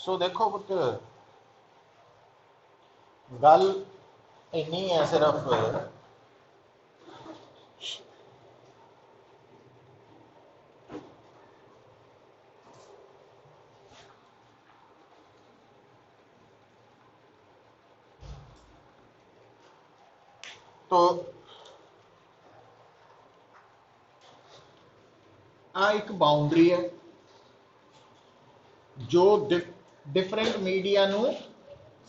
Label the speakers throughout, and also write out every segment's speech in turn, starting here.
Speaker 1: सो देखो पुत्र, गल इन्नी है सिर्फ तो आ एक बाउंड्री है जो डिफरेंट मीडिया नू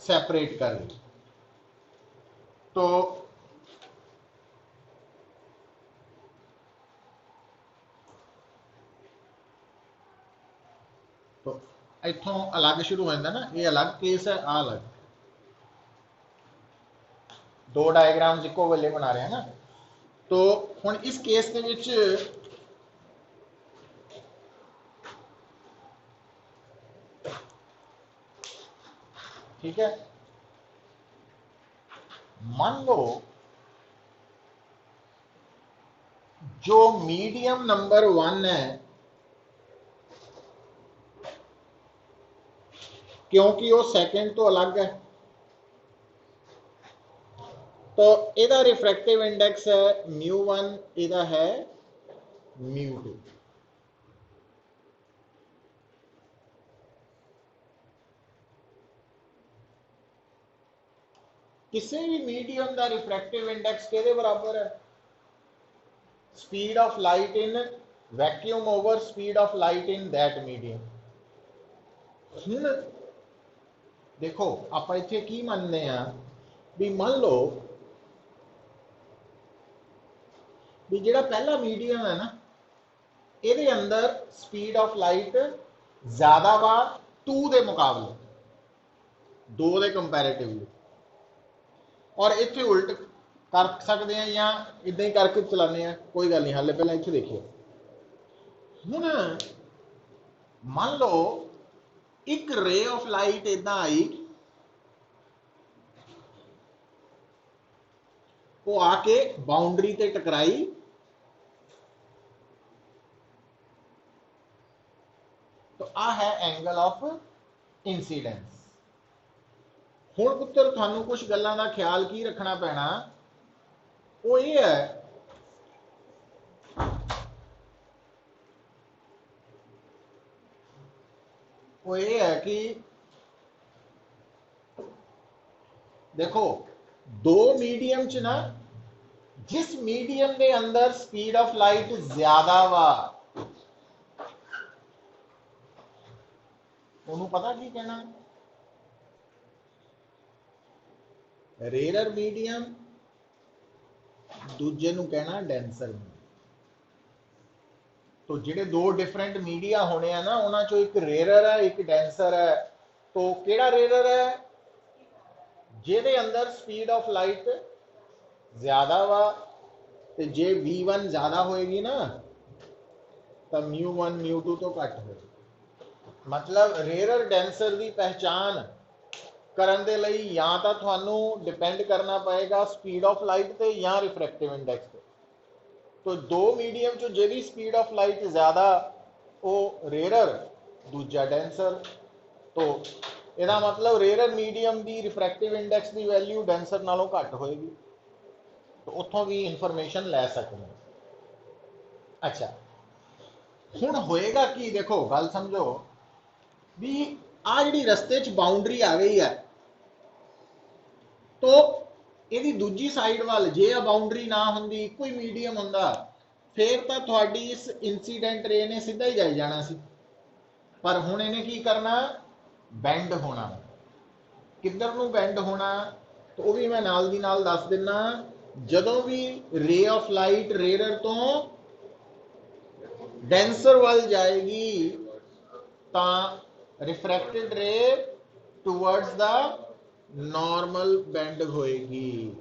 Speaker 1: सैपरेट कर रही। तो तो इथों अलग शुरू हो जाता ना, ये अलग केस है, आ अलग। दो डायग्राम इको वेले बना रहे हैं ना। तो हुण इस केस के विच ठीक है, मान लो जो मीडियम नंबर 1 है, क्योंकि वो सेकंड तो अलग है, तो इहदा रिफ्रैक्टिव इंडेक्स है μ1, इहदा है μ2। किसी भी मीडियम का रिफ्रैक्टिव इंडेक्स किहदे बराबर है? Speed of light in vacuum over speed of light in that medium. हुण देखो आप इत्थे की मानते हैं भी, मान लो भी जिहड़ा पहला मीडियम है ना, ये अंदर स्पीड ऑफ लाइट ज्यादा वा 2 के मुकाबले, 2 के कंपैरेटिवली, और इत्थे उल्ट कर सकते हैं या इदा ही करके चलाने हैं, कोई गल नहीं। हाले पहले इत्थे देखिए, हुण मान लो एक रे ऑफ लाइट इदा आई, वो आके बाउंड्री ते टकराई, तो आ है एंगल ऑफ इंसीडेंस। हुण पुत्र थानू कुछ गल्लां दा ख्याल की रखना पैना, वो ये है कि देखो दो मीडियम च ना, जिस मीडियम के अंदर स्पीड ऑफ लाइट ज्यादा वा, उन्होंने पता की कहना, रेयर मीडियम, दूजे नू कहना डेंसर मीडियम। तो जिहड़े दो डिफरेंट मीडिया होने हैं ना, उन्हां चों एक रेयर है एक डेंसर है। तो केड़ा रेयर है? जिहदे अंदर स्पीड ऑफ लाइट ज्यादा वा, ते जे v1 ज्यादा होएगी ना, तो μ1 μ2 तो घट होएगी। मतलब रेयर डेंसर की पहचान करन दे लई या तो थानू डिपेंड करना पएगा स्पीड ऑफ लाइट ते या रिफ्रैक्टिव इंडेक्स पे। तो दो मीडियम चो जिहदी स्पीड ऑफ लाइट ज्यादा वो रेयर, दूजा डेंसर। तो इसका मतलब रेयर मीडियम की रिफ्रैक्टिव इंडेक्स की वैल्यू डेंसर नालों घट होएगी। तो उत्थों भी इंफॉर्मेशन लै सकते हैं। अच्छा, हुण होएगा कि देखो गल समझो भी, आ जी रस्ते च बाउंड्री आ गई है, तो यदि दूजी साइड वाल जे आ बाउंड्री ना होंदी, कोई मीडियम होंदा, फिर तो थोड़ी इस इंसीडेंट रे ने सीधा ही जाई जाना सी। पर हुण इहने की करना, बैंड होना। किधर नूं बैंड होना, तो वह भी मैं नाल दी नाल दस दिना। जदों भी रे ऑफ लाइट रेयर तो डेंसर वाल जाएगी, तो रिफ्रैक्टेड रे टूवर्ड्स द नॉर्मल बेंड होएगी।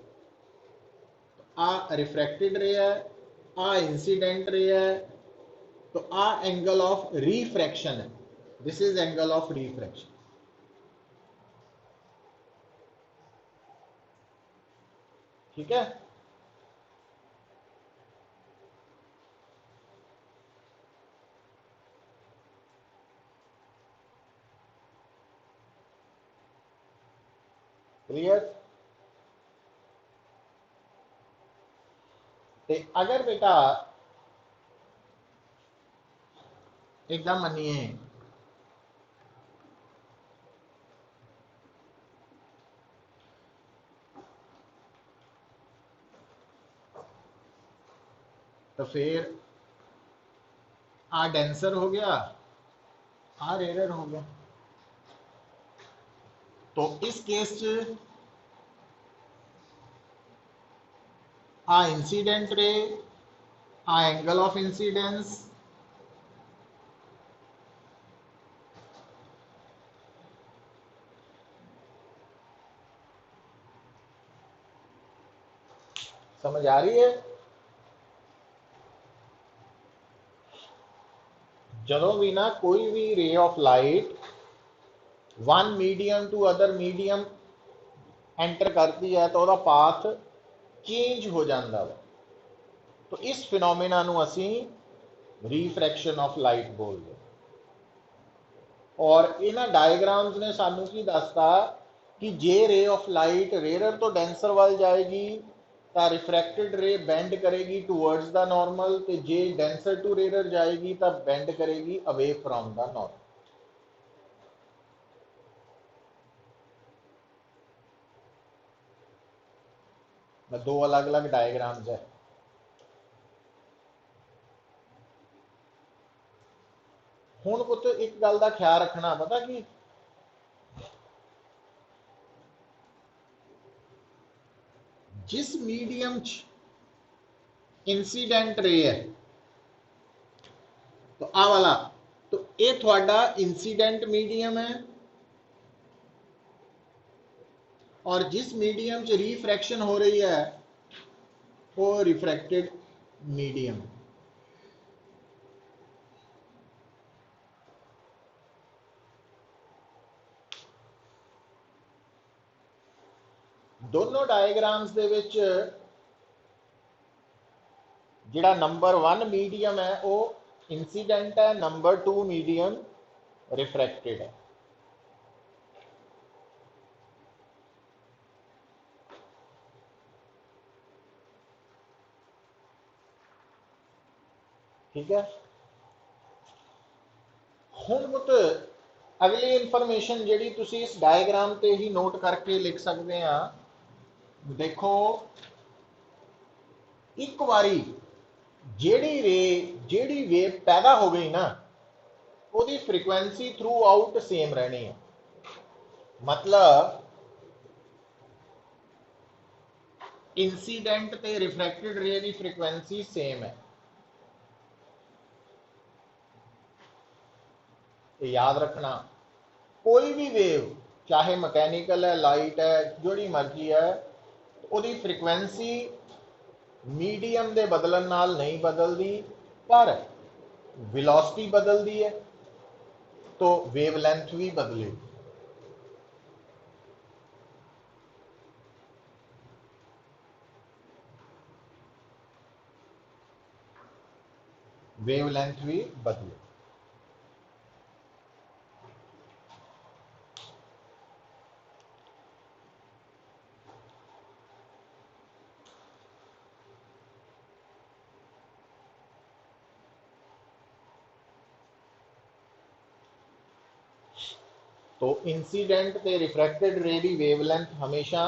Speaker 1: आ रिफ्रैक्टेड रे है, आ इंसीडेंट रे है, तो आ एंगल ऑफ रिफ्रैक्शन है। This is angle of refraction. ठीक है। क्लियर। ते अगर बेटा एकदम मनिए तो फिर आ डेंसर हो गया, आ रेयर हो गया। तो इस केस च आ इंसीडेंट रे, आ एंगल ऑफ इंसीडेंस, समझ आ रही है। ਜਦੋਂ भी ना कोई भी ray of light one medium to other medium enter करती है तो ਉਹਦਾ पाथ चेंज हो जाता है। तो इस फिनोमेना ਨੂੰ ਅਸੀਂ रिफ्रैक्शन ऑफ लाइट बोलते हैं। और इन्हां डायग्राम्स ने सानू की दसता कि जे रे ऑफ लाइट रेयर तो डेंसर वाल जाएगी तो रिफ्रैक्टेड रे बेंड करेगी टूवर्ड्स द नॉर्मल, तो जे डेंसर टू रेयर जाएगी तो बेंड करेगी अवे फ्रॉम द नॉर्मल। दो अलग अलग डायग्राम्स है। हुण पुत एक गल का ख्याल रखना, पता कि जिस मीडियम इंसीडेंट रे है तो आ वाला, तो ये थोड़ा इंसीडेंट मीडियम है, और जिस मीडियम च रिफ्रैक्शन हो रही है वो रिफ्रैक्टेड मीडियम। दोनों डायग्राम्स दे विच जिहड़ा नंबर 1 मीडियम है वो इंसीडेंट है, नंबर 2 मीडियम रिफ्रैक्टेड है। ठीक है। हुण पुत अगली इंफॉर्मेशन जिहड़ी तुसीं इस डायग्राम ते ही नोट करके लिख सकते हैं। देखो एक बारी जेड़ी रे जेड़ी वेव पैदा हो गई ना ਉਹਦੀ फ्रीक्वेंसी थ्रू आउट सेम रहनी है। मतलब इंसीडेंट ते रिफ्रैक्टेड रे की फ्रीक्वेंसी सेम है। याद रखना कोई भी वेव चाहे मैकेनिकल है, लाइट है, जोड़ी मर्जी है, ਉਹਦੀ फ्रीक्वेंसी मीडियम के बदलन नाल नहीं बदलती, पर वेलोसिटी बदलती है तो वेवलेंथ भी बदलेगी। वेवलेंथ भी बदले। तो इंसीडेंट ते रिफ्रैक्टेड रे की वेवलेंथ हमेशा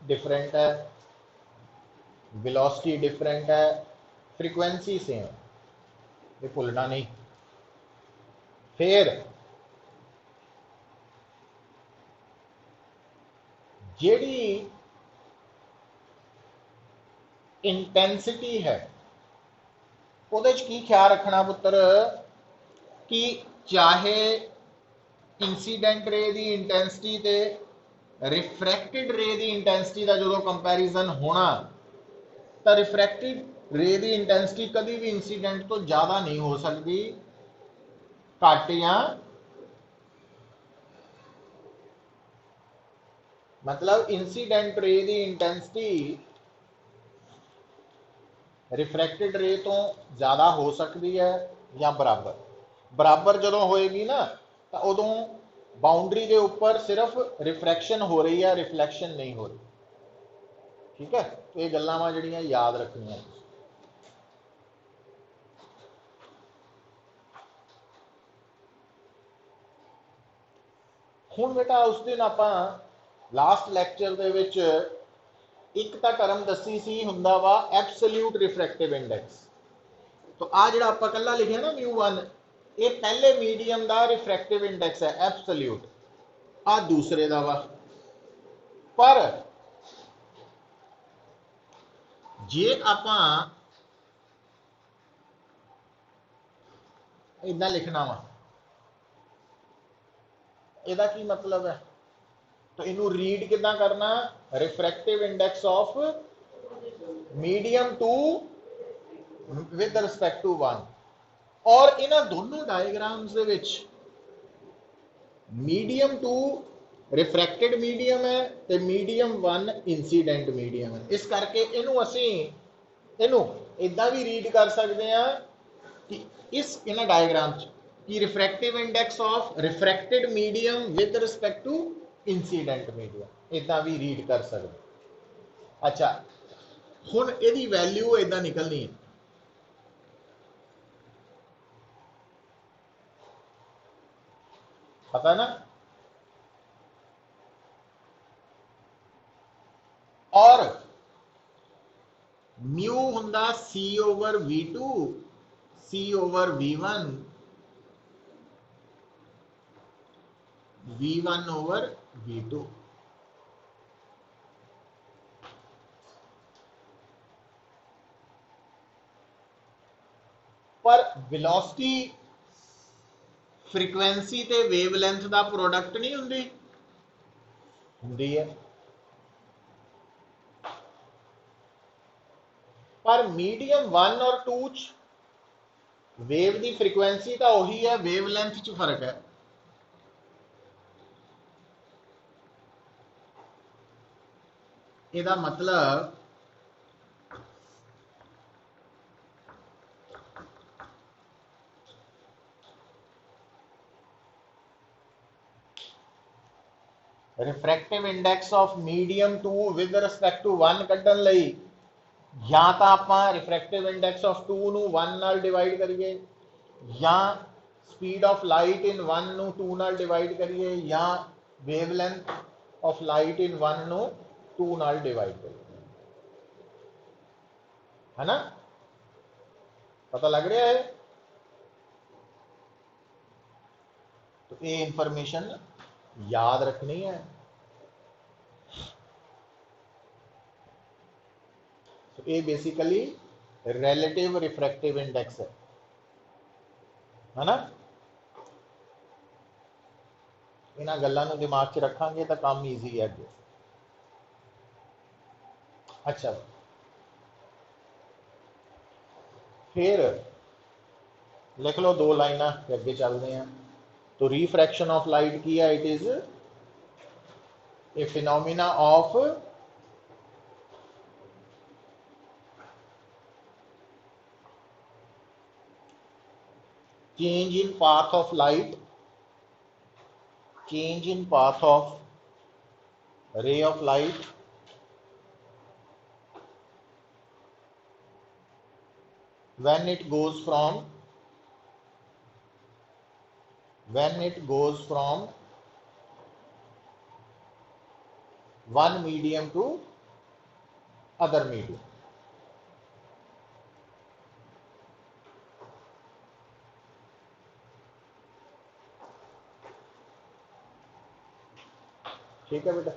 Speaker 1: डिफरेंट है, वेलोसिटी डिफरेंट है, फ्रीक्वेंसी सेम है, ये भूलना नहीं। फिर जेड़ी इंटेंसिटी है ਉਹਦੇ ਚ की ख्याल रखना पुत्र कि चाहे इंसीडेंट रे की इंटेंसिटी ते रिफ्रैक्टेड रे की इंटेंसिटी का जो कंपैरिजन होना तो रिफ्रैक्टेड रे की इंटेंसिटी कभी भी इंसीडेंट तो ज़्यादा नहीं हो सकती, घट या मतलब इंसीडेंट रे की इंटेंसिटी रिफ्रैक्टेड रे तो ज़्यादा हो सकती है या बराबर। बराबर जो होएगी ना तो उदों बाउंड्री के ऊपर सिर्फ रिफ्रैक्शन हो रही है, रिफ्लैक्शन नहीं हो रही। ठीक है, तो ये गल्लां वा जिहड़ियां याद रखनियां। हुण बेटा उस दिन आपां लास्ट लैक्चर दे विच एक तां टर्म दसी सी हुंदा वा एब्सोल्यूट रिफ्रैक्टिव इंडेक्स। तो आ जिहड़ा आपां कल्ला लिखिया ना μ1, ये पहले मीडियम दा रिफ्रैक्टिव इंडेक्स है एब्सोल्यूट, आ दूसरे दा वा। पर जे आपां इदां लिखना वा, इहदा की मतलब है, तो इनू रीड किदां करना, refractive index of medium two with respect to 1। और इन्हां दोनों डायग्राम्स दे विच मीडियम टू रिफ्रैक्टेड मीडियम है तो मीडियम 1 इंसीडेंट मीडियम है। इस करके इनू असीं इनू इदां भी रीड कर सकते हैं कि इस इन्हां डायग्राम च कि refractive index of refracted medium with respect to incident medium, इदां भी रीड कर सकते। अच्छा, हुण इहदी वैल्यू इदां निकलनी है, पता ना। और म्यू हुंदा c over V2, c over V1, V1 over V2। पर वेलोसिटी फ्रीक्वेंसी ते वेवलेंथ का प्रोडक्ट नहीं हुंदी, हुंदी है। पर मीडियम 1 और 2 वेव की फ्रीक्वेंसी तो उही है, वेवलेंथ च फर्क है। इसका मतलब refractive index of medium 2 with respect to 1 कड्ढण लई या तो आप रिफ्रैक्टिव इंडेक्स ऑफ 2 नू 1 नाल डिवाइड करिए, या स्पीड ऑफ लाइट इन 1 नू 2 नाल डिवाइड करिए, या वेवलेंथ ऑफ लाइट इन 1 नू 2 नाल डिवाइड करिए, है ना। पता लग रहा है। तो ये इंफॉर्मेशन याद रखनी है। तो ये बेसिकली रिलेटिव रिफ्रैक्टिव इंडेक्स है ना। इन्हां गल्लां नूं दिमाग च रखांगे तो काम ईजी है अगे। अच्छा, फिर लिख लो 2 लाइना, अगे चलते हैं। तो रिफ्रैक्शन ऑफ लाइट की है, it is a phenomena of change in path of light, change in path of ray of light when it goes from one medium to other medium। ठीक है बेटा,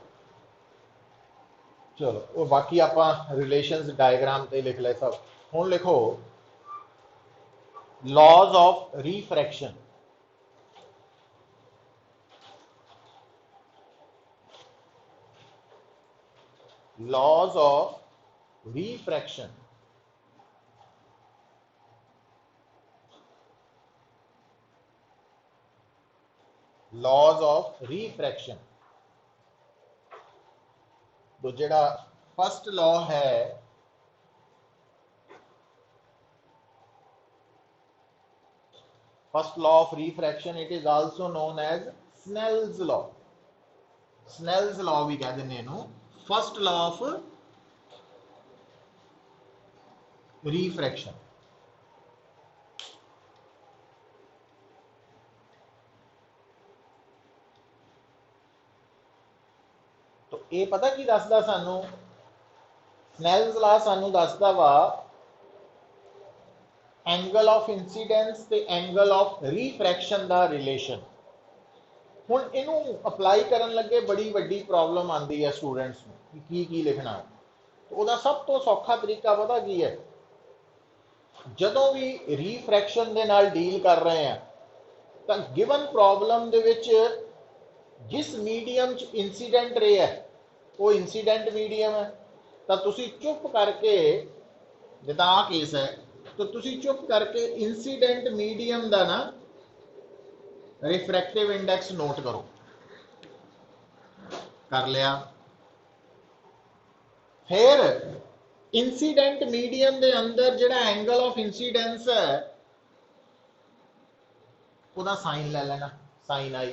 Speaker 1: चलो वो बाकी आप रिलेशंस डायग्राम ते लिख ले सब। हुण लिखो laws of refraction. Laws of refraction, laws of refraction. तो जेड़ा फर्स्ट लॉ है, first law of refraction, it is also known as Snell's law, Snell's law भी कह देने इनू, फर्स्ट लॉ ऑफ रिफ्रैक्शन। तो ये पता की दसदा सानू, स्नेल्स लॉ सानू दसदा वा एंगल ऑफ इंसीडेंस ते एंगल ऑफ रिफ्रैक्शन दा रिलेशन। हुण इनू अप्लाई करन लगे बड़ी वड्डी प्रॉब्लम आती है स्टूडेंट्स नूं कि की लिखना। तो उहदा सब तो सौखा तरीका पता की है, जदों भी रिफ्रैक्शन दे नाल डील कर रहे हैं तो गिवन प्रॉब्लम दे विच जिस मीडियम च इंसीडेंट रे है वो इंसीडेंट मीडियम है, तो तुसी चुप करके, जिदा आ केस है, तो तुसी चुप करके इंसीडेंट मीडियम का ना रिफ्रैक्टिव इंडेक्स नोट करो। कर लिया। फिर इंसीडेंट मीडियम के अंदर जिहड़ा एंगल ऑफ इंसीडेंस है उसका साइन ले लेना, साइन आई।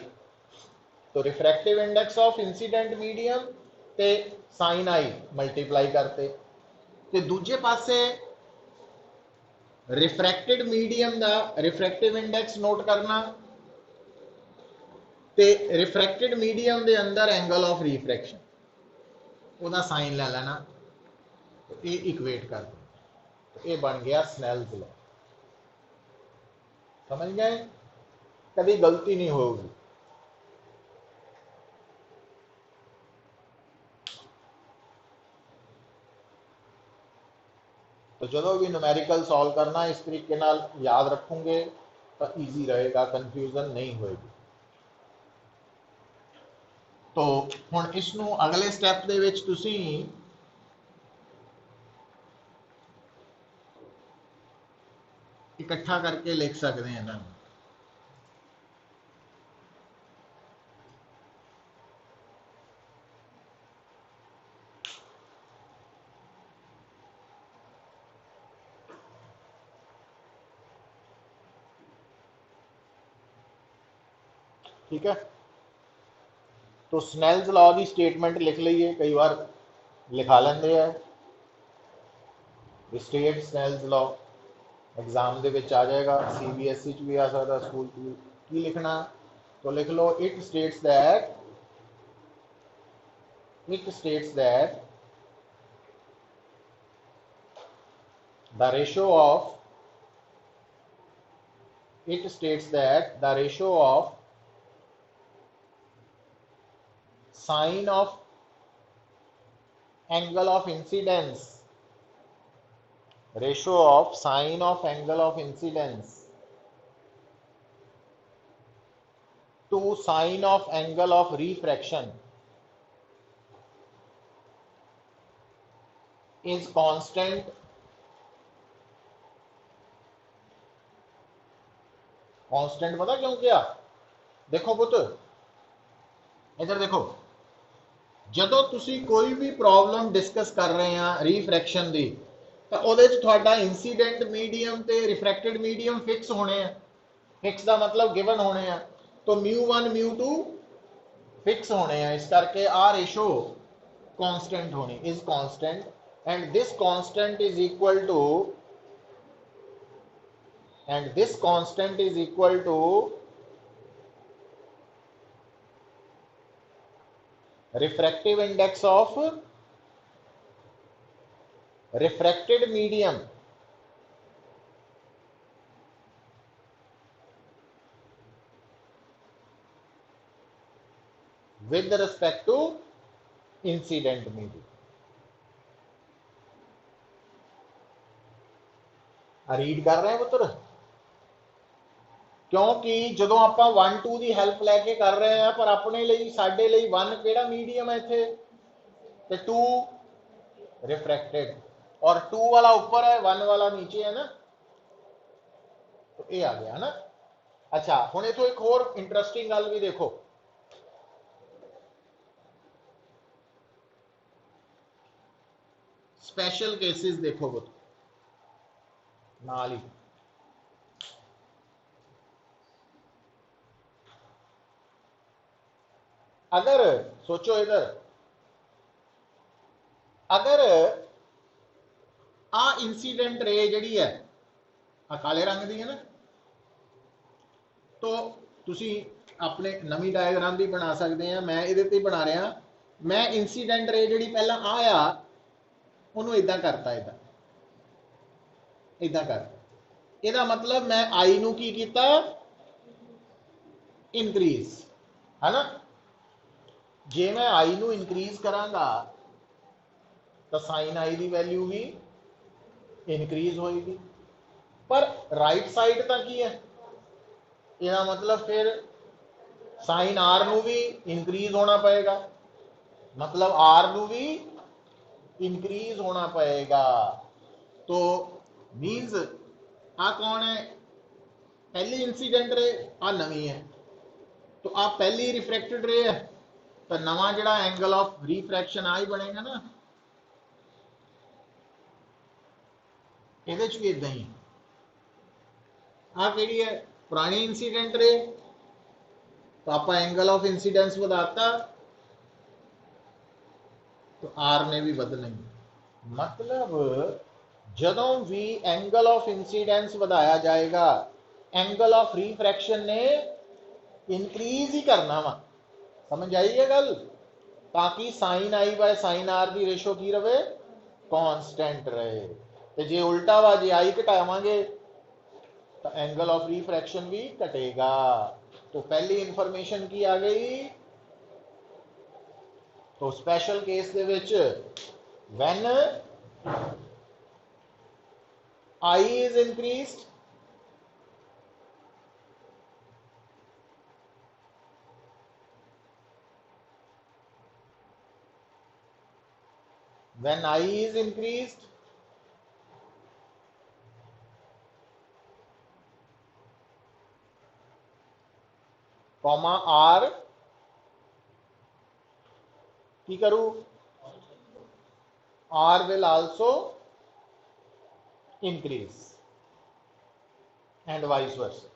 Speaker 1: तो refractive index of incident medium ते साइन आई मल्टीप्लाई करते, ते दूजे पासे रिफ्रैक्टेड मीडियम का रिफ्रैक्टिव इंडेक्स नोट करना, ते रिफ्रैक्टेड मीडियम के अंदर एंगल ऑफ रिफ्रैक्शन उसका साइन ले लेना। तो ये इक्वेट कर दो, तो ये बन गया स्नेल्स लॉ। समझ गए? कभी गलती नहीं होगी। तो जो भी न्यूमेरिकल सॉल्व करना इस तरीके नाल याद रखोगे तो ईजी रहेगा, कन्फ्यूजन नहीं होगी। तो हुण इसनू अगले स्टैप दे विच तुसी इकट्ठा करके लिख सकते हैं ना। ठीक है, तो स्नेल्स लॉ की स्टेटमेंट लिख लीए, कई बार लिखा लेंगे है स्टेट स्नेल्स लॉ। एग्जाम के विच आ जाएगा, CBSE च भी आ सकता, स्कूल की लिखना, तो लिख लो it states that the ratio of it states that the ratio of sine of angle of incidence to sine of angle of refraction is constant पता क्यों किया? देखो पुत, इधर देखो, जदों तुसी कोई भी प्रॉब्लम डिस्कस कर रहे हैं रिफ्रैक्शन की, तो उहदे च तुहाडा इंसीडेंट मीडियम ते रिफ्रैक्टेड मीडियम फिक्स होने हैं। फिक्स का मतलब गिवन होने हैं, तो μ1 μ2 फिक्स होने हैं, इस करके आ रेशो कांस्टेंट होनी, is constant, and this constant is equal to refractive index of refracted medium with respect to incident medium। Read कर रहे हैं पुत्र, क्योंकि जो आप 1 2 की हेल्प लैके कर रहे हैं, पर अपने लिए साडे लिए 1 केड़ा मीडियम है इत्थे, ते 2 रिफ्रैक्टेड, और 2 वाला ऊपर है 1 वाला नीचे है ना, तो ये आ गया ना। अच्छा, हुण इथों एक होर इंटरेस्टिंग गल भी देखो, स्पेशल केसेस देखो पुत्र नाल ही। अगर सोचो इधर, अगर आ इंसीडेंट रे जी है काले रंग की है ना, तो तुसी अपने नवी डायग्राम भी बना सकते हैं, मैं ये बना रहा। मैं इंसीडेंट रे जी पहला आया उन्होंने इदा करता, इदा इदा कर, यदा मतलब मैं आई नू की किया इनक्रीज, है ना। जे मैं आई नू इनक्रीज करांगा तो साइन आई की वैल्यू भी इनक्रीज होएगी, पर राइट साइड तो की है, यदा मतलब फिर साइन आर नू भी इनक्रीज होना पड़ेगा, मतलब आर नू भी इंक्रीज होना पड़ेगा। तो मीन्स आ कौन है, पहली इंसीडेंट रे, आ नवी है, तो आ पहली रिफ्रैक्टेड रे है, तो नवा जड़ा एंगल ऑफ रिफ्रैक्शन आ ही बनेगा ना, ये भी इदा ही। आ केड़ी है, पुरानी इंसीडेंट रे, तो आप एंगल ऑफ इंसीडेंस बताता, तो आर ने भी बदलना ही। मतलब जदों भी एंगल ऑफ इंसीडेंस बढ़ाया जाएगा, एंगल ऑफ रिफ्रैक्शन ने इंक्रीज ही करना वा। समझ आई है गल, ताकि sine i by sine r की रेशो की रहे, कांस्टेंट रहे। तो जे उल्टा वा, जे आई घटावांगे तो एंगल ऑफ रिफ्रैक्शन भी घटेगा। तो पहली इंफॉर्मेशन की आ गई, तो special case they which when I is increased, when I is increased, comma R की करूं, R will also increase and vice versa।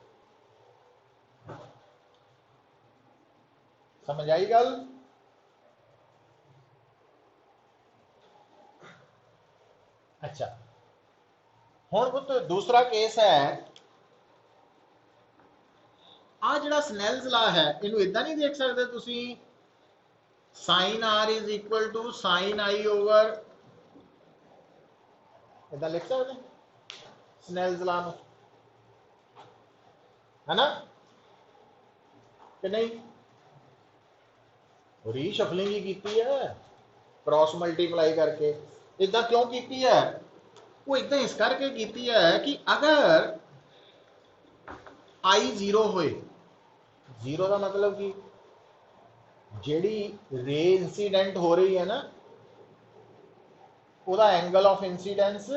Speaker 1: समझ आई गल। अच्छा, हुण पुत दूसरा केस है, आ जिहड़ा स्नैल्स लॉ है इनू इदां नहीं देख सकते तुसी, sine r is equal to sine i over, इदां लिख सकते स्नैल्स लॉ नू, है ना कि नहीं। रीशफलिंग ही की है, क्रॉस मल्टीप्लाई करके। इदां क्यों की है, वो इदां इस करके की है कि अगर आई जीरो होए, जीरो का मतलब कि जेड़ी रे इंसीडेंट हो रही है ना, ਉਹਦਾ एंगल ऑफ इंसीडेंस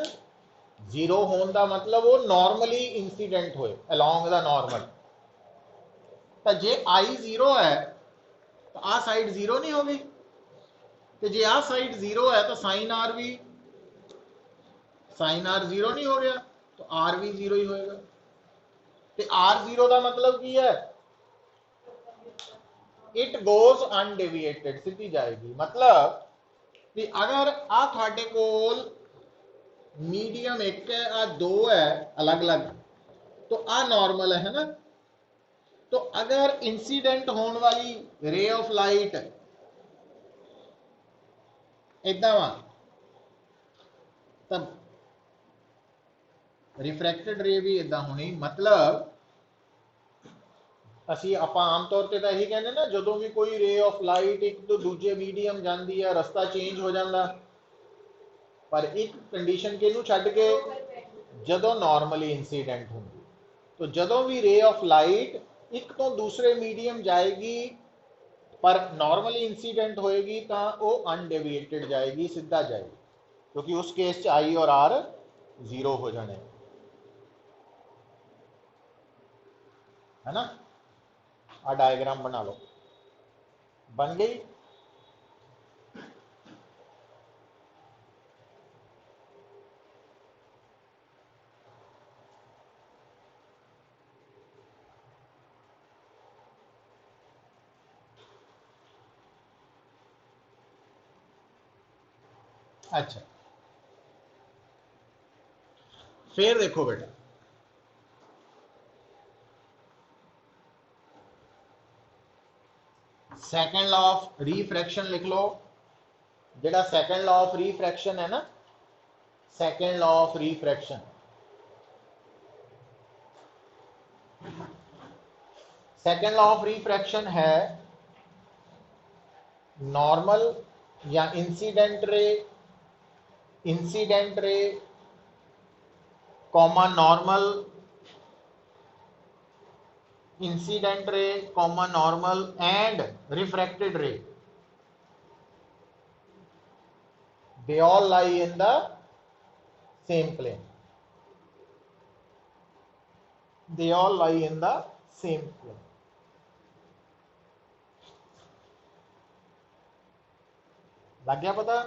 Speaker 1: जीरो होने का मतलब वो नॉर्मली इंसीडेंट होए अलॉन्ग द नॉर्मल। तो जे आई जीरो है तो आ साइड जीरो नहीं होगी, तो जे आ साइड जीरो है तो साइन आर भी, साइन आर जीरो नहीं हो गया तो आर भी जीरो ही होएगा। तो आर जीरो का मतलब की है, इट गोज अनडेविएटेड, सीधी जाएगी। मतलब कि अगर आ थाडे कोल मीडियम एक है, आ दो है अलग अलग, तो आ नॉर्मल है ना। तो अगर इंसीडेंट होने वाली रे ऑफ लाइट इदा वा, तब रिफ्रैक्टेड रे भी इदा होनी। मतलब ਅਸੀਂ ਆਪਾਂ आम तौर पर तो यही कहने ना, जो भी कोई रे ऑफ लाइट एक तो दूजे मीडियम जाती है रस्ता चेंज हो जाता, पर एक कंडीशन कि छड्ड के ਜਦੋਂ नॉर्मली इंसीडेंट होंगी, तो जो भी रे ऑफ लाइट एक तो दूसरे मीडियम जाएगी पर नॉर्मली इंसीडेंट होएगी तो वो अनडेविएटेड जाएगी, सीधा जाएगी, क्योंकि उस केस आई और आर जीरो हो जाने, है ना। आ डायग्राम बना लो, बन गई। अच्छा फिर देखो बेटा, सेकंड लॉ ऑफ रिफ्रैक्शन लिख लो। जेड़ा सेकंड लॉ ऑफ रिफ्रैक्शन है ना, second law of refraction, second law of refraction है नॉर्मल या incident ray comma normal, incident ray comma normal and refracted रे, they all lie in the same plane, they all lie in the same plane। लग गया पता?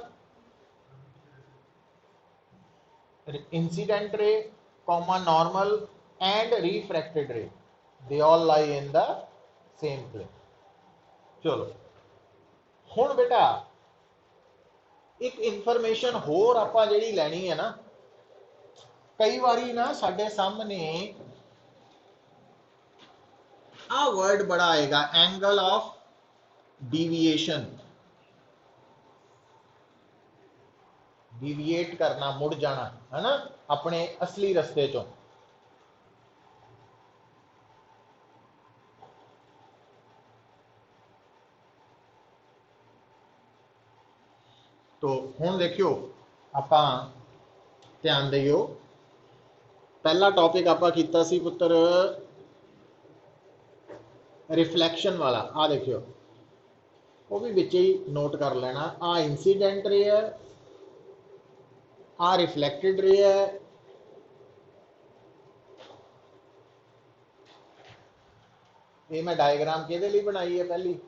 Speaker 1: Incident ray comma normal and refracted रे, they all lie in the same plane। चलो हुण बेटा एक information होर आपां जिहड़ी लैनी है ना, कई बारी ना साडे सामने आ वर्ड बड़ा आएगा, एंगल ऑफ डिविएशन, डिविएट करना, मुड़ जाना है ना अपने असली रस्ते चों। तो हुण देखियो आपां ध्यान दिओ, पहला टॉपिक आपां कीता सी पुत्र रिफ्लैक्शन वाला, आ देखियो वो भी विच ही नोट कर लेना। आ इंसीडेंट रे है, आ रिफ्लैक्टेड रे है, ये मैं डायग्राम किहदे लई बनाई है, पहली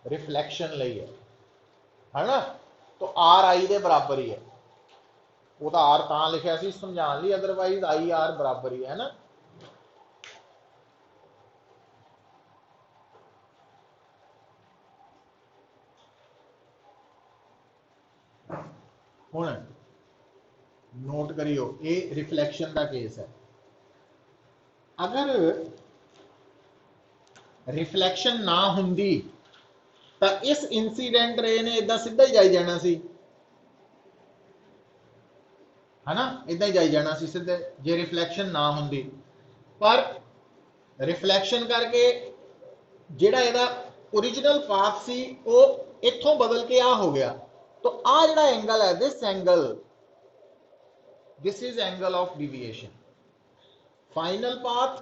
Speaker 1: रिफ्लैक्शन लई है ना। तो आर आई दे बराबर ही है, वो तो आर तां लिखिया सी समझाने लई, अदरवाइज आई आर बराबर ही है ना। हुण नोट करियो, ये रिफ्लैक्शन का केस है। अगर रिफ्लैक्शन ना हुंदी तो इस इंसीडेंट रे ने इदा सीधा ही जाई जाना सी, है ना, इदा ही जाई जाना सी सीधे, जे रिफ्लैक्शन ना हुंदी। पर रिफ्लैक्शन करके जिहड़ा इहदा ओरिजिनल पाथ सी वो इत्थों बदल के आ हो गया। तो आ जिहड़ा एंगल है, this is angle of deviation. Final path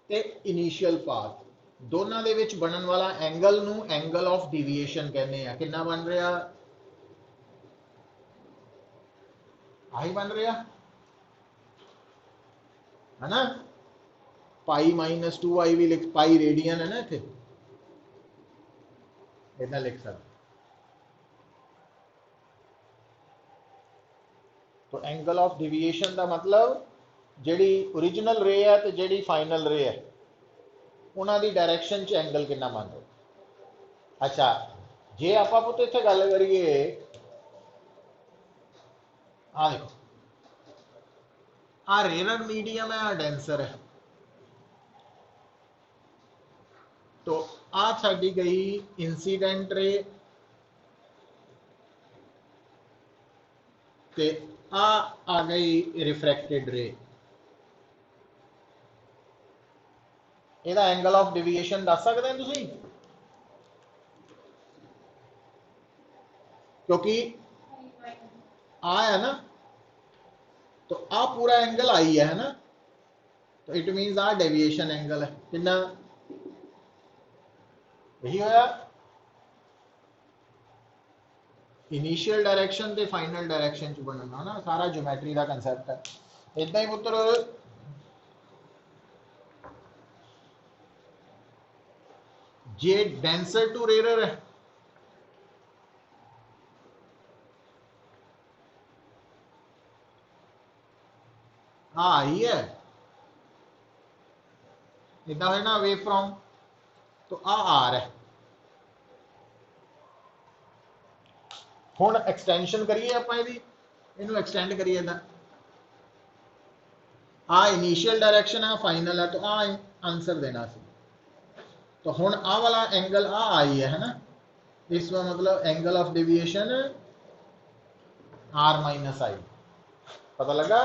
Speaker 1: ते इनिशियल पाथ दोनों दे विच बनन वाला एंगल नू एंगल ऑफ डिविएशन कहने हैं। कितना बन रहा, आई बन रहा है ना, पाई माइनस 2i भी लिख, पाई रेडियन है ना, इत्थे इतना लिख सकते। तो एंगल ऑफ डिविएशन का मतलब जिहड़ी ओरिजिनल रे है तो जिहड़ी फाइनल रे है उन्हां दी डायरैक्शन च एंगल कितना बन रहा। अच्छा जे आपां पुत्त इत्थे गल करिए, आ देखो आ रेयर मीडियम है, आ डेंसर है। तो आ साडी गई इंसीडेंट रे ते आ गई रिफ्रैक्टेड रे। ਇਹਦਾ एंगल ऑफ डिविएशन दस सकते हैं तुसीं, क्योंकि आ है ना, तो आ पूरा एंगल आई है ना, तो it means a deviation angle है। कितना यही होया, इनिशियल डायरेक्शन ते फाइनल डायरेक्शन च बनना ना, सारा ज्योमेट्री का कंसैप्ट है। इदा ही पुत्र जे डेंसर टू रेयर है, हाँ आई है, इदा है ना वेव फ्रॉम, तो आ आर है। हुण एक्सटेंशन करिए आपां इहदी, इहनूं एक्सटेंड करिए इदां, आ इनिशियल डायरैक्शन आ फाइनल है, तो आ आंसर देना सी। तो हुण आ वाला एंगल आ आई है ना, इसका मतलब angle of deviation r minus i, पता लगा।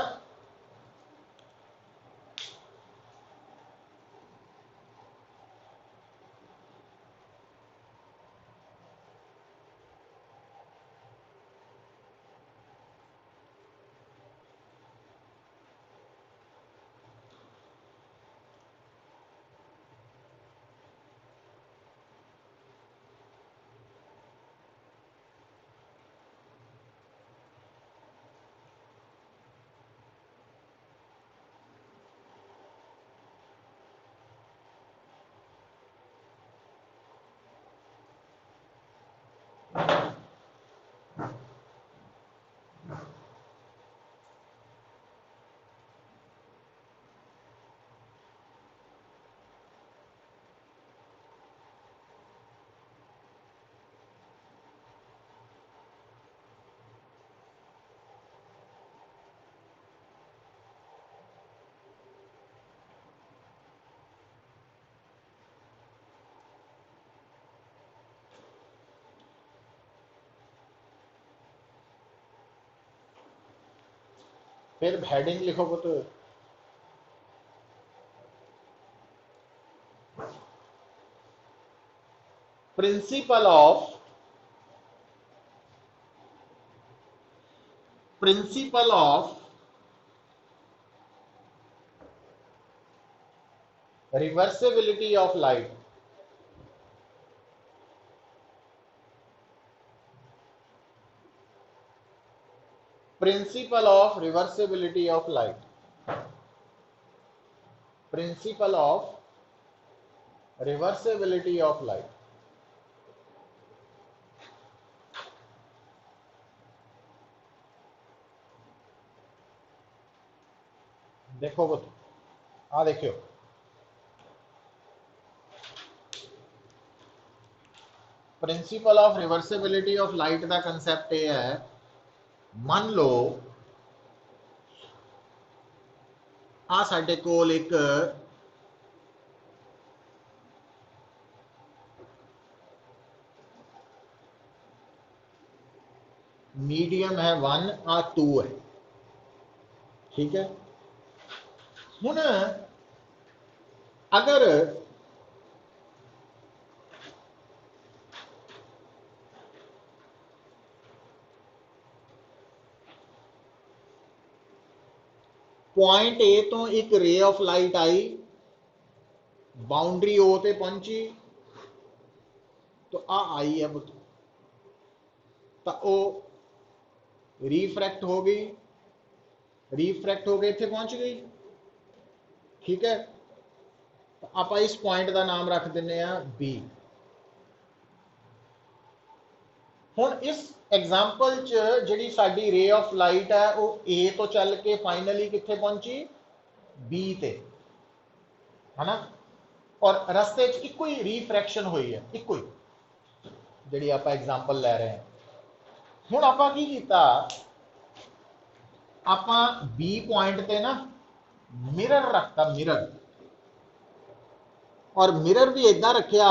Speaker 1: फिर हेडिंग लिखो पुत्र, principle of reversibility of light. Principle of reversibility of light, principle of reversibility of light. देखो पुत्र, आ देखियो, principle of reversibility of light का कंसैप्ट यह है, मान लो आ साडे कोल एक मीडियम है 1, आ 2 है, ठीक है। हुण अगर पॉइंट ए तो एक रे ऑफ लाइट आई, बाउंड्री ओ ते पहुंची, तो आ आई है पुत्र, तो ओ रिफ्रैक्ट हो गई, रिफ्रैक्ट हो गई इत्थे पहुंच गई, ठीक है। तो आप इस पॉइंट का नाम रख दें बी। हुण इस एग्जाम्पल च जिहड़ी साडी रे ऑफ लाइट है वो ए तो चल के फाइनली कित्थे पहुंची, बी ते, है ना। और रस्ते च इको ही रिफ्रैक्शन हुई है, इको ही जिहड़ी आपां एग्जाम्पल लै रहे हैं। हुण आपां की कीता, आपां बी पॉइंट ते ना मिरर रखता, मिरर, और मिरर भी इदां रखिया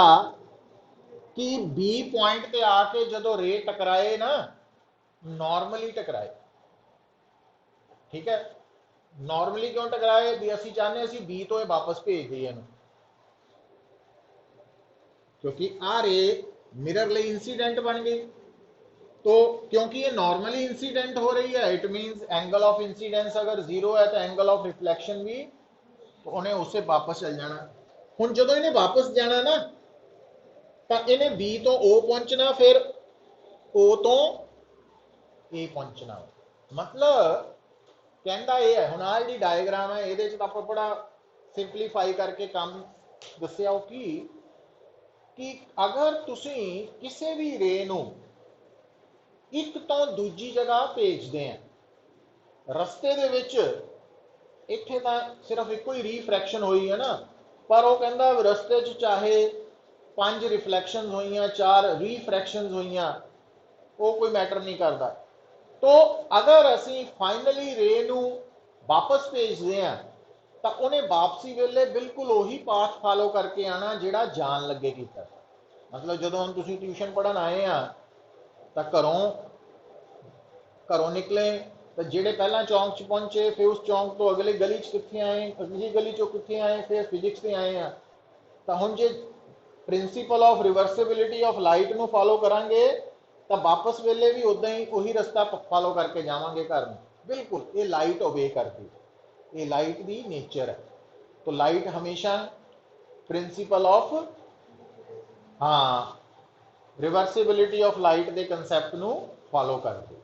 Speaker 1: कि बी पॉइंट पे आके जो रे टकराए ना, नॉर्मली टकराए, ठीक है। नॉर्मली क्यों टकराए भी, असी चाहते असी बी तो वापस भेज दईए, क्योंकि आ रे मिरर ले इंसीडेंट बन गई। तो क्योंकि ये नॉर्मली इंसीडेंट हो रही है, it means angle of incidence अगर 0 है तो एंगल ऑफ रिफ्लेक्शन भी, तो उन्हें उससे वापस चल जाना। हुण जो इन्हें वापस जाना ना, तो इन्हें बी तो ओ पहुंचना, फिर ओ तो ए पहुंचना। मतलब कहता यह है, हुण आ जिहड़ी डायग्राम है ये आपां बड़ा सिंपलीफाई करके काम दस्सिया कि अगर तुसीं किसी भी रे नूं एक तो दूजी जगह भेजते हैं, रस्ते दे विच इत्थे तां सिर्फ एको ही रिफ्रैक्शन हुई है ना, पर वो कहता रस्ते च चाहे 5 रिफ्लैक्शन हुई, 4 रिफ्रैक्शन हुई, वो कोई मैटर नहीं करता। तो अगर असी फाइनली रे नू वापस भेजते हैं तो उन्हें वापसी वेले बिल्कुल उही पाथ फॉलो करके आना जिहड़ा जान लगे कीता। मतलब जदों हुण तुसीं ट्यूशन पढ़न आए आ तो घरों निकले तो जेडे पहला चौंक च पहुंचे फिर उस चौंक तो अगली गली च कित्थे आए, अगली गली चो कित्थे आए, फिर फिजिक्स से आए हैं। तो हुण जे principle of reversibility of light नू फॉलो करांगे तो वापस वेले भी उदा ही उही रस्ता फॉलो करके जावांगे घर में। बिल्कुल ये लाइट ओबे करती, ये लाइट दी नेचर है। तो लाइट हमेशा प्रिंसीपल ऑफ हाँ रिवर्सिबिलिटी ऑफ लाइट के कंसैप्ट नू फॉलो करती।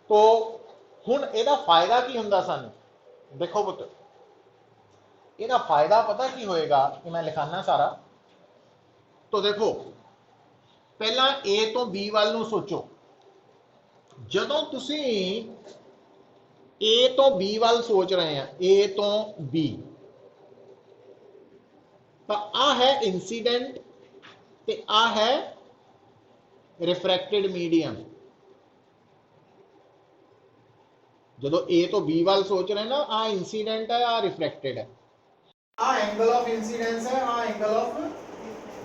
Speaker 1: तो हुण इहदा फायदा की हुंदा सानू, देखो पुत्र इहदा फायदा पता की होएगा कि मैं लिखाना सारा। तो देखो पहला ए तो बी वाल नू सोचो, जदों तुसी ए तो बी वाल सोच रहे हैं, ए तो बी, तो आ है इंसीडेंट ते आ है रिफ्रैक्टेड मीडियम। जदों ए तो बी वाल सोच रहे हैं ना, आ इंसीडेंट है, आ रिफ्रैक्टेड है, आ एंगल ऑफ इंसीडेंस है, आ एंगल ऑफ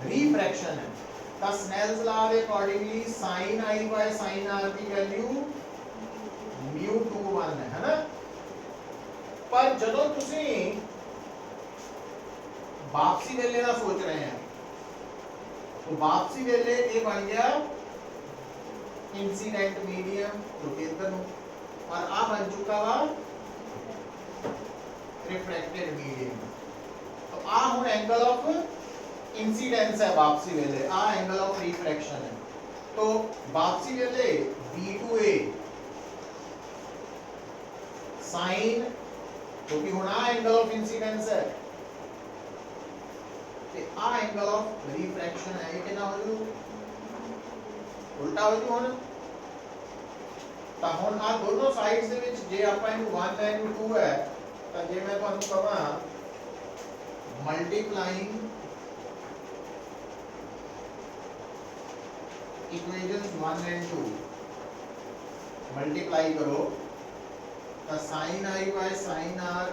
Speaker 1: रिफ्रैक्शन है। तो स्नेल्स लॉ के accordingly sin i by sin r की वैल्यू μ21 है ना। पर जदों तुसी वापसी वेले का सोच रहे हैं तो वापसी वेले ये बन गया इंसीडेंट मीडियम जो कि इधर और आ बन चुका वा रिफ्रैक्टेड मीडियम। तो आ हुण एंगल ऑफ इंसीडेंस है वापसी वेले, आ एंगल ऑफ रिफ्रैक्शन है। तो वापसी वेले b2a साइन क्योंकि हुण आ एंगल ऑफ इंसीडेंस है ते आ एंगल ऑफ रिफ्रैक्शन है, ये कितना हो जू उल्टा हो जू। हुण तो हुण आ दोनों साइड्स दे विच जे आपां इनू 1 है इनू 2 है तो जे मैं तुहानू कहां मल्टीप्लाइंग इक्वेशंस 1 एंड 2 मल्टीप्लाई करो तो sin i by sin r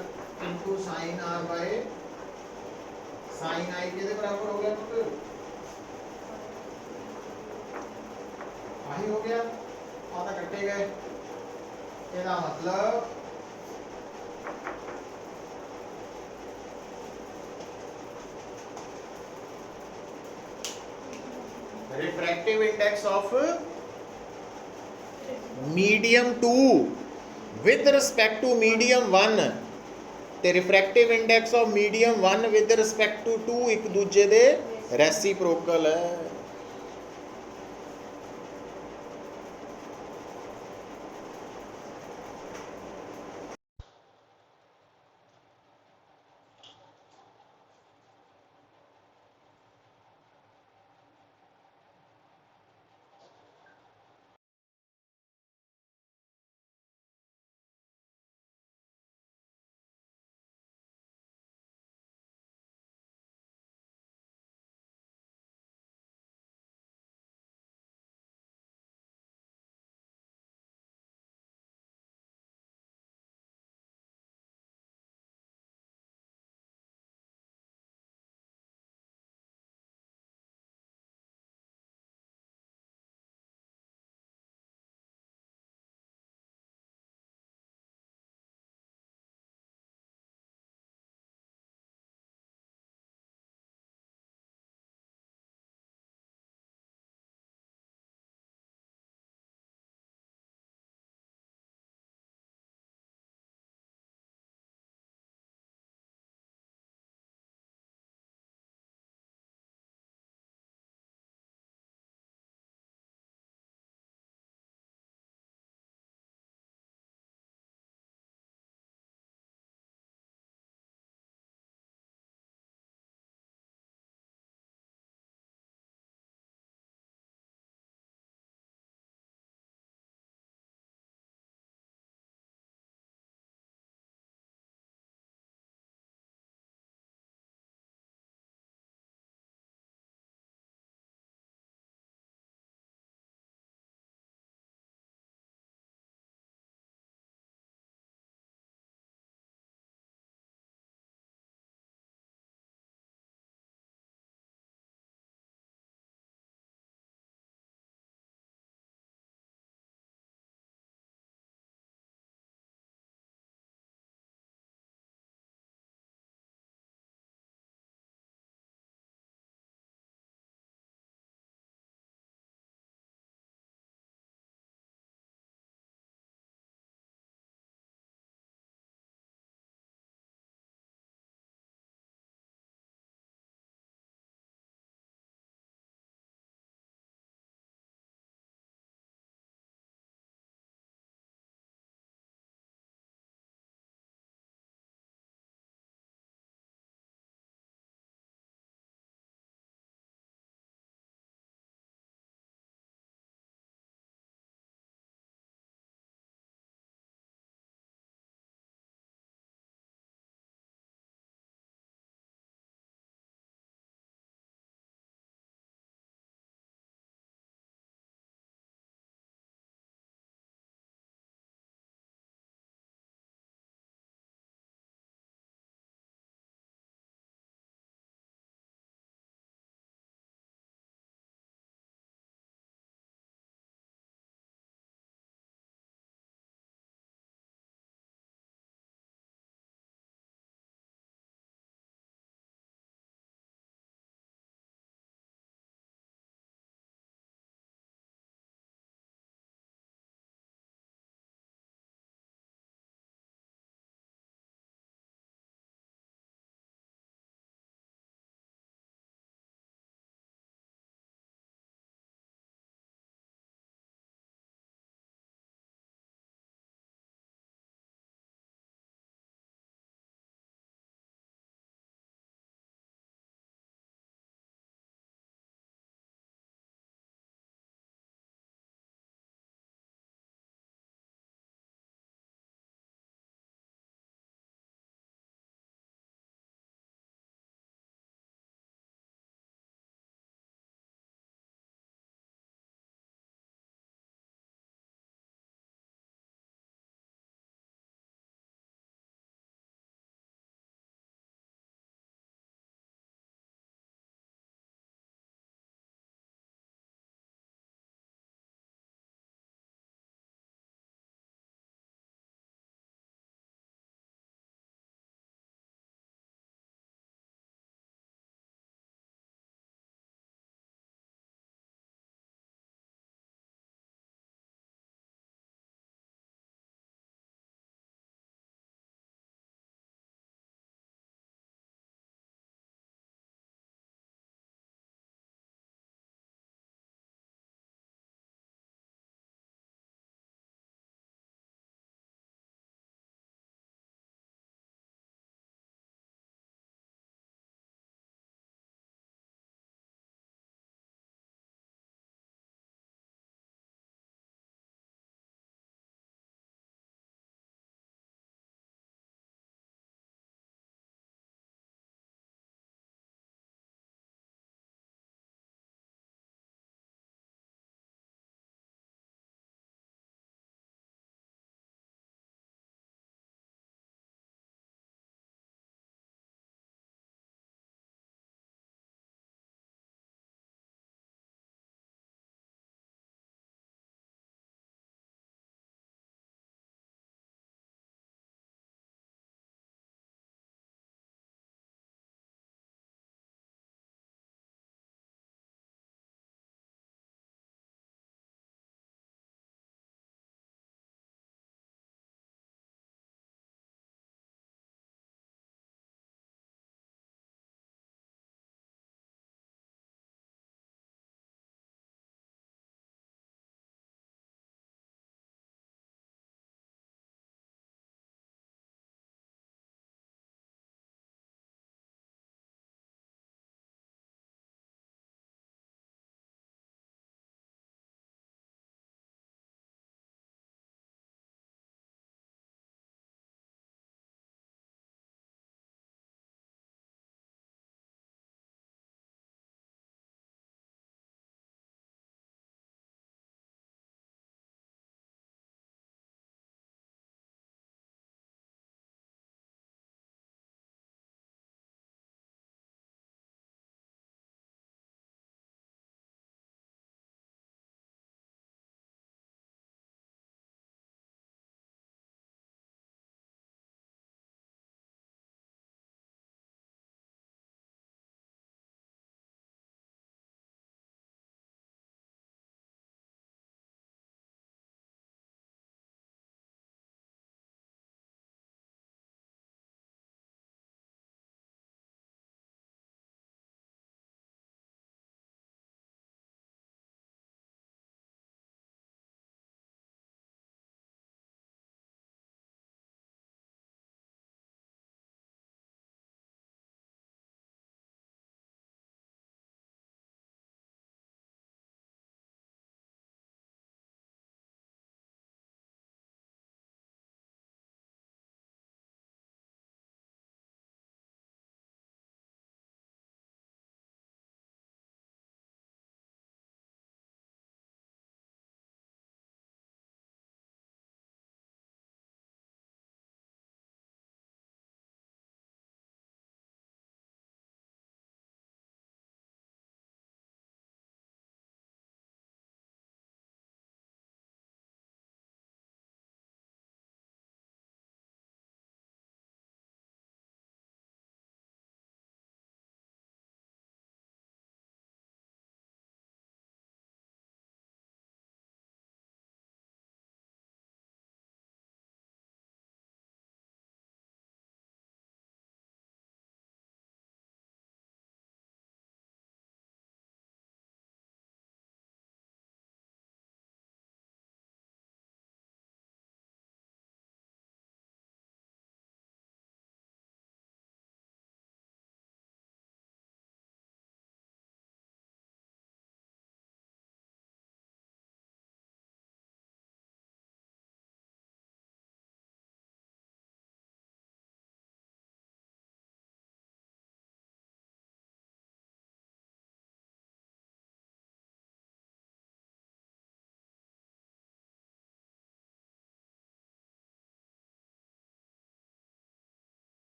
Speaker 1: into sin r by sin i के बराबर हो गया पुत्र, आही हो गया। आता कटे गए, इसका मतलब refractive index of medium 2 with respect to medium 1 ते refractive index of medium 1 with respect to 2 एक दूजे दे रेसिप्रोकल है।